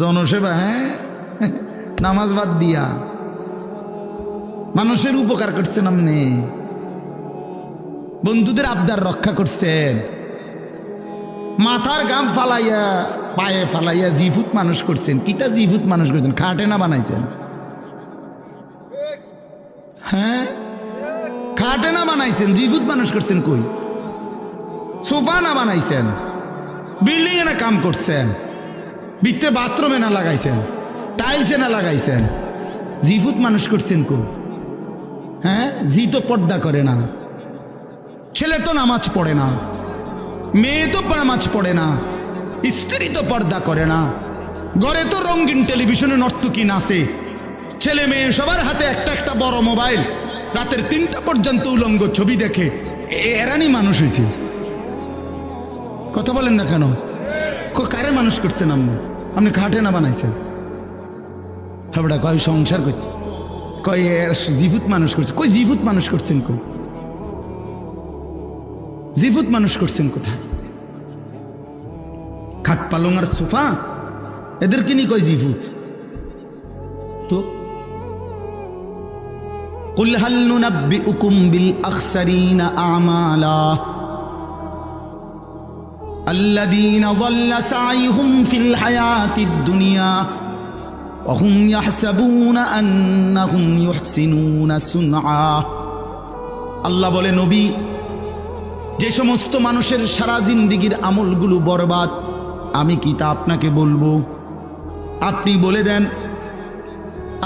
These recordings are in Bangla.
জনসেবা, হ্যাঁ, নামাজ বাদ দিয়া মানুষের উপকার করছেন আপনি, বন্ধুদের আবদার রক্ষা করছেন, মাথার গাম ফালাইয়া পায়ে ফালাইয়া জিফুত মানুষ করছেন। কিতা জিফুত মানুষ করছেন? খাটে না বানাইছেন? হ্যাঁ, খাটে না বানাইছেন, জিফুত মানুষ করছেন। কই সোফা না বানাইছেন, বিল্ডিং এ না কাম করছেন, ভিতরে বাথরুমে না লাগাইছেন, টাইলসে না লাগাইছেন, জিফুত মানুষ করছেন। কই? হ্যাঁ, জি তো পর্দা করে না, ছেলে তো নামাজ পড়ে না, মেয়ে তো নামাজ পড়ে না, স্ত্রী তো পর্দা করে না, ঘরে তো রঙিন টেলিভিশনে নর্তকী নাচে, ছেলে মেয়ে সবার হাতে একটা একটা বড় মোবাইল, রাতের 3টা পর্যন্ত উলঙ্গ ছবি দেখে। এরানি মানুষ হয়েছে? কথা বলেন না কেন? কারে মানুষ করছেন আপনি? আপনি খাটে না বানাইছেন? হাবড়া কয় সংসার করছে, কয় জিফুত মানুষ করছে। কই জিফুত মানুষ করছেন? কই জিফুত মানুষ করছেন? কোথায়? খাট পালং আর সোফা এদেরকে নিয়ে কয় জিফুত। তো কুল হাল নুনাব্বিউকুম বিল আখসারিনা আমালা আল্লাযীনা যাল্লা সাইহুম ফিল হায়াতিদ দুনিয়া ওয়া হুম ইয়াহসাবুনা আন্নাহুম ইউহসিনুনা সুনআ। আল্লাহ বলে, নবী, যে সমস্ত মানুষের সারা জিন্দেগির আমলগুলো বরবাদ, আমি কি তা আপনাকে বলবো? আপনি বলে দেন,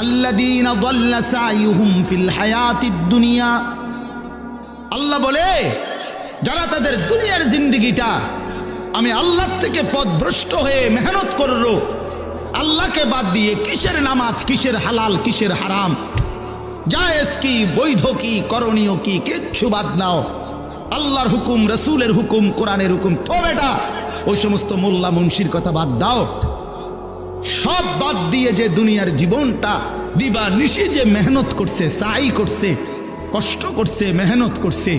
আল্লাযীনা যাল্লা সাইহুম ফিল হায়াতিদ দুনিয়া। আল্লাহ বলে, যারা তাদের দুনিয়ার জিন্দেগিটা আমি আল্লাহ থেকে পথভ্রষ্ট হয়ে মেহনত করলো, আল্লাহকে বাদ দিয়ে কিসের নামাজ, কিসের হালাল, কিসের হারাম, জায়েজ কি, বৈধ কি, করণীয় কি, কিচ্ছু বাদ নাও, আল্লাহর হুকুম, রসুলের হুকুম, কোরআনের হুকুম, তো বেটা ওই সমস্ত মোল্লা মুন্সির কথা বাদ দাও, সব বাদ দিয়ে যে দুনিয়ার জীবনটা দিবা নিশি যে মেহনত করছে, সাই করছে, কষ্ট করছে, মেহনত করছে,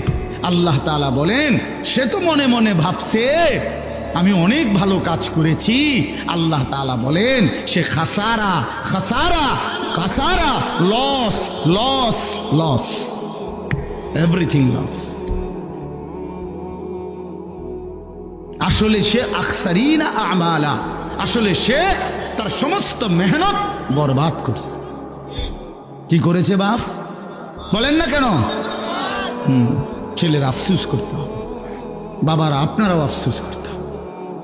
আল্লাহ তাআলা বলেন, সে তো মনে মনে ভাবছে আমি অনেক ভালো কাজ করেছি। আল্লাহ তাআলা বলেন, সে খাসারা খাসারা খাসারা, loss loss loss, everything loss. আসলে সে আকসারিনা আমালা, আসলে সে তার সমস্ত মেহনত বরবাদ করছে। কি করেছে বাপ? বলেন না কেন? ছেলের আফসুস করতে হবে, বাবারা আপনারাও আফসুস করতে হবে,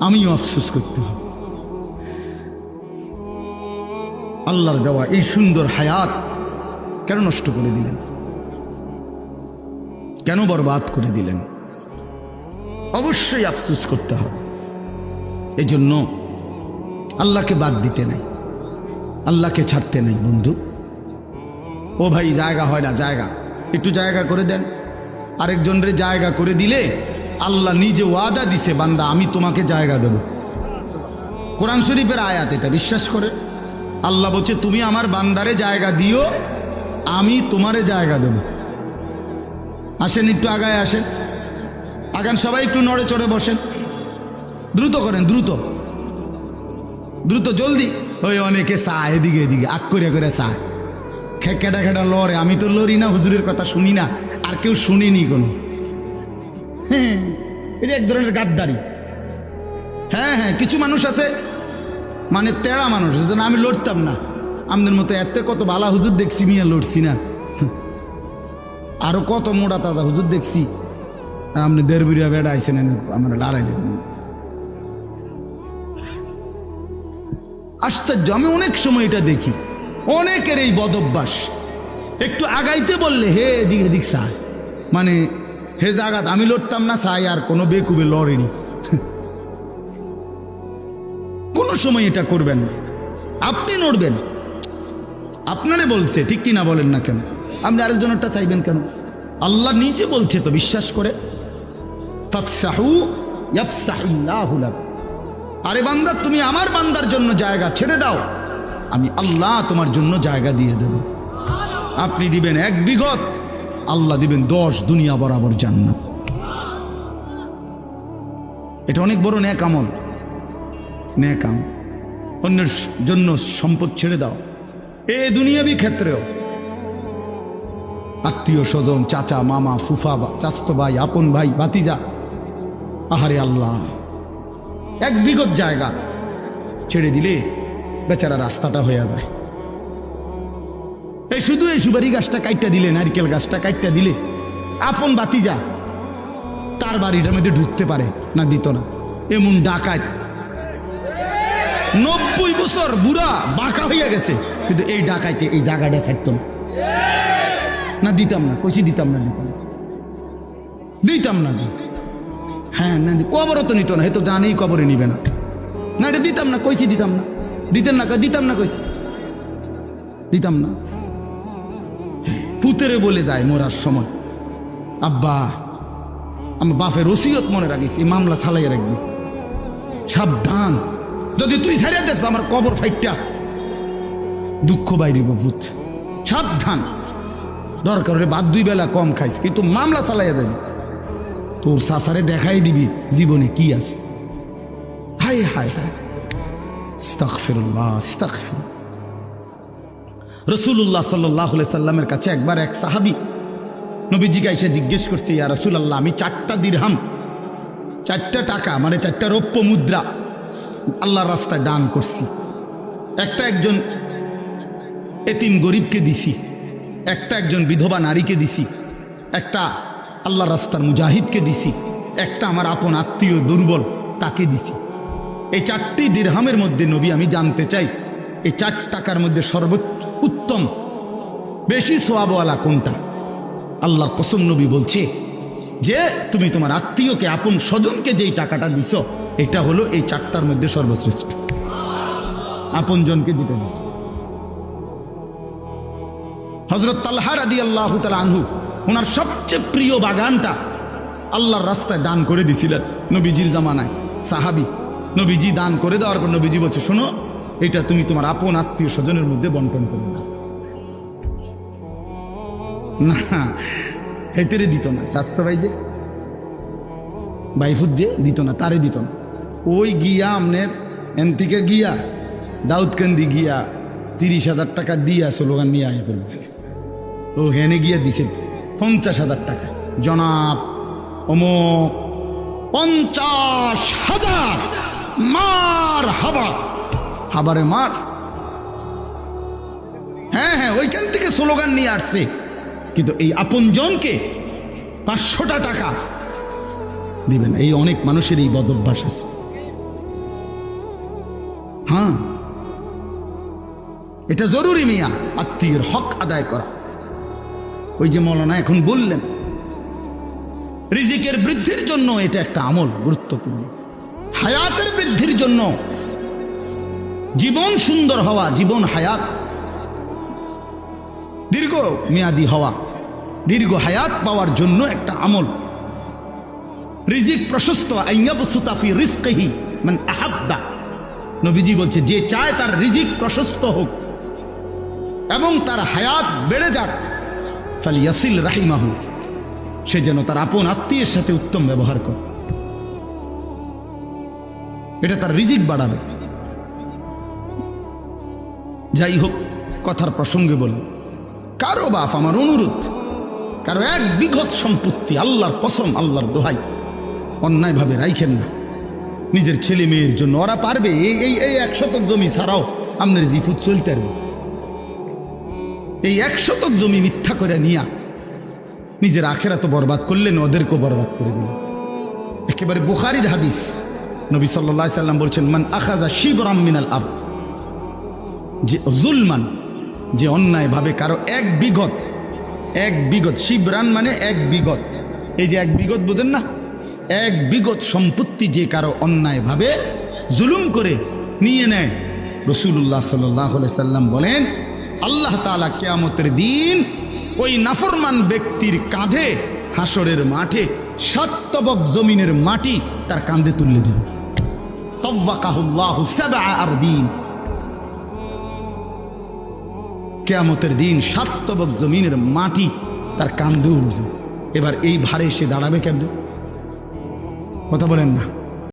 আমিও আফসুস করতে হবে। আল্লাহর দেওয়া এই সুন্দর হায়াত কেন নষ্ট করে দিলেন? কেন বরবাদ করে দিলেন? অবশ্যই আফসোস করতে হবে। এই জন্য আল্লাহকে বাদ দিতে নাই, আল্লাহকে ছাড়তে নাই। বন্ধু, ও ভাই, জায়গা হয় না, জায়গা একটু জায়গা করে দেন। আরেকজনের জায়গা করে দিলে আল্লাহ নিজে ওয়াদা দিছে, বান্দা আমি তোমাকে জায়গা দেব। কোরআন শরীফের আয়াত, এটা বিশ্বাস করে আল্লাহ বলছে, তুমি আমার বান্দারে জায়গা দিও, আমি তোমারে জায়গা দেব। আসেন, একটু আগায় আসেন, আগান সবাই, একটু নড়ে চড়ে বসেন, দ্রুত করেন, দ্রুত দ্রুত, জলদি। ওই অনেকে চায় এদিকে এদিকে, আগ করে করে চায়, খেটা খেটা লড়ে। আমি তো লড়ি না, হুজুরের কথা শুনি না, আর কেউ শুনিনি কোনো। হ্যাঁ, এটা এক ধরনের গাদ্দারি। হ্যাঁ হ্যাঁ, কিছু মানুষ আছে মানে তেড়া মানুষ, যেন আমি লড়তাম না, আমাদের মতো এত কত বালা হুজুর দেখছি, মিয়া লড়ছি না। আরো কত মোড়া তাজা হুজুর দেখছি, আপনি দেড় বিড়িয়া বেড়া আইসেন, আমরা লড়াই দেবেন। আশ্চর্য, আমি অনেক সময় এটা দেখি, অনেকের এই বদভ্যাস। একটু আগাইতে বললে হে এদিক এদিক চায়, মানে হে জাগাত আমি লড়তাম না চাই, আর কোনো বেকুবে লড়েনি। কোনো সময় এটা করবেন না, আপনি নড়বেন, আপনারে বলছে, ঠিক কিনা বলেন না কেন? আপনি আরেকজনেরটা চাইবেন কেন? আল্লাহ নিজে বলছে তো, বিশ্বাস করে, ফাফসাহু ইয়াফসাহিল্লাহু লাকুম। আরে বান্দা, তুমি আমার বান্দার জন্য জায়গা ছেড়ে দাও, আমি আল্লাহ তোমার জন্য জায়গা দিয়ে দেব। আপনি দিবেন 1 বিঘত, আল্লাহ দিবেন 10 দুনিয়া বরাবর জান্নাত। এটা অনেক বড় নেক আমল, নেক আমল। অন্যের জন্য সম্পদ ছেড়ে দাও। এ দুনিয়াবি ক্ষেত্রেও আত্মীয় স্বজন, চাচা, মামা, ফুফা, চাচতো ভাই, আপন ভাই, ভাতিজা, আহারে আল্লাহ, 1 বিঘত জায়গা ছেড়ে দিলে বেচারা রাস্তাটা হয়ে যায়। এই শুধু এই সুপারি গাছটা কাইটটা দিলে, নারকেল গাছটা কাইটটা দিলে আপন ভাতিজা তার বাড়িটার মধ্যে ঢুকতে পারে না, দিত না। এমন ডাকাত 90 বছর বুড়া বাঁকা হইয়া গেছে, কিন্তু এই ডাকাইতে এই জায়গাটা ছাড়ত না, দিতাম না, কইছি দিতাম না, দিতাম না। হ্যাঁ না, কবরও তো নিত না, এ তো জানেই কবরে নিবে না, না এটা দিতাম না, কইছি দিতাম না, দিতেন না, দিতাম না, কইছি দিতাম না। পুতেরে বলে যায় মরার সময়, আব্বা আমার বাপের ওসিয়ত মনে রাখিস, এই মামলা চালাইয়া রাখবি, সাবধান, যদি তুই ছাড়িয়ে দেস আমার কবর ফাইটটা দুঃখ বাইরিব ভূত, সাবধান। দরকার হলে বাদ 2 বেলা কম খাইস, কিন্তু মামলা চালাইয়া যাবি, তোর সাসারে দেখাই দিবি জীবনে কি আছে। হায় হায় হায়, আস্তাগফিরুল্লাহ, আস্তাগফিরুল্লাহ। রাসূলুল্লাহ সাল্লাল্লাহু আলাইহি সাল্লামের কাছে একবার এক সাহাবী নবীজিকে এসে জিজ্ঞেস করছে, ইয়া রাসূলুল্লাহ, আমি 4টা দিরহাম, 4টা টাকা মানে 4টা রৌপ্য মুদ্রা আল্লাহর রাস্তায় দান করছি। একটা একজন এতিম গরিবকে দিছি, একটা একজন বিধবা নারীকে দিছি, একটা আল্লাহর রাস্তার মুজাহিদকে দিছি, একটা আমার আপন আত্মীয় দুর্বল তাকে দিছি। এই 4টি দিরহামের মধ্যে নবী আমি জানতে চাই, এই 4 টাকার মধ্যে সর্বোচ্চ উত্তম বেশি সওয়াবওয়ালা কোনটা? আল্লাহর কসম নবী বলছে যে তুমি তোমার আত্মীয়কে, আপন স্বজনকে যেই টাকাটা দিছ, এটা হলো এই 4টার মধ্যে সর্বশ্রেষ্ঠ। আপন জনকে যেটা দিছ। হযরত তালহা রাদিয়াল্লাহু তাআলা আনহু ওনার সবচেয়ে প্রিয় বাগানটা আল্লাহর রাস্তায় দান করে দিছিলেন নবীজির জামানায়। সাহাবী, নবীজি দান করে দেওয়ার পর নবীজি বলছে, শোনো, এটা তুমি তোমার আপন আত্মীয় স্বজনের মধ্যে বন্টন করে দাও। না, হেতেরে দিত না, স্বাস্থ্য ভাই যে বাইফুত যে দিত না, তারে দিত না। ওই গিয়া আমনের এন থেকে গিয়া দাউদকান্দি গিয়া 30,000 টাকা দিয়া স্লোগান নিয়ে আয় ফেলবে। ও হেনে গিয়া দিছে 50,000 টাকা, জনাব অমুক 50,000 মার হাবা, হাবারে মার। হ্যাঁ হ্যাঁ, ওইখান থেকে স্লোগান নিয়ে আসছে, কিন্তু এই আপন জনকে 500টা টাকা দিবেন। এই অনেক মানুষের এই বদভ্যাস আছে। হ্যাঁ, এটা জরুরি মিয়া, আত্মীয়ের হক আদায় করা। ওই যে মৌলানা এখন বললেন, রিজিকের বৃদ্ধির জন্য এটা একটা আমল গুরুত্বপূর্ণ, হায়াতের বৃদ্ধির জন্য, জীবন সুন্দর হওয়া, জীবন হায়াত দীর্ঘ মেয়াদি হওয়া, দীর্ঘ হায়াত পাওয়ার জন্য একটা আমল। রিজিক প্রশস্ত, আইয়াবসুতা ফি রিজকিহি মান আহাব্বা। নবীজি বলছে, যে চায় তার রিজিক প্রশস্ত হোক এবং তার হায়াত বেড়ে যাক, ফালিয়াসিল রাহিমাহু, সে যেন তার আপন আত্মীয়ের সাথে উত্তম ব্যবহার করে, এটা তার রিজিক বাড়াবে। যাই হোক, কথার প্রসঙ্গে বল, কারো বাপ, আমার অনুরোধ, কারো 1 বিঘত সম্পত্তি, আল্লাহর কসম, আল্লাহর দোহাই, অন্যায়ভাবে রাইখেন না নিজের ছেলে মেয়ের জন্য। ওরা পারবে, এই 1 শতক জমি ছাড়াও আপনার জিফুত চলতে পারবে। এই 1 শতক জমি মিথ্যা করে নিয়া নিজের আখেরাত বরবাদ করলেন, ওদেরকেও বরবাদ করে দিলেন। একেবারে বুখারীর হাদিস, নবী সাল্লাল্লাহু আলাইহি সাল্লাম বলছেন, মান আখাযা শিবরাম মিনাল আরদ, যে জুলমান, যে অন্যায়ভাবে কারো 1 বিঘত, শিবরান মানে 1 বিঘত, এই যে 1 বিঘত বোঝেন না, 1 বিঘত সম্পত্তি যে কারো অন্যায়ভাবে জুলুম করে নিয়ে নেয়, রাসূলুল্লাহ সাল্লাল্লাহু আলাইহি সাল্লাম বলেন, আল্লাহ তাআলা কিয়ামতের দিন ওই নাফরমান ব্যক্তির কাঁধে হাসরের মাঠে 7 তবক জমিনের মাটি তার কাঁধে তুলে দিবে। তাওয়াকাহুল্লাহু 7 আরদিন, কিয়ামতের দিন 7 তবক জমিনের মাটি তার কাঁধে উঠবে। এবার এই ভারে সে দাঁড়াবে কেমনে? কথা বলেন না।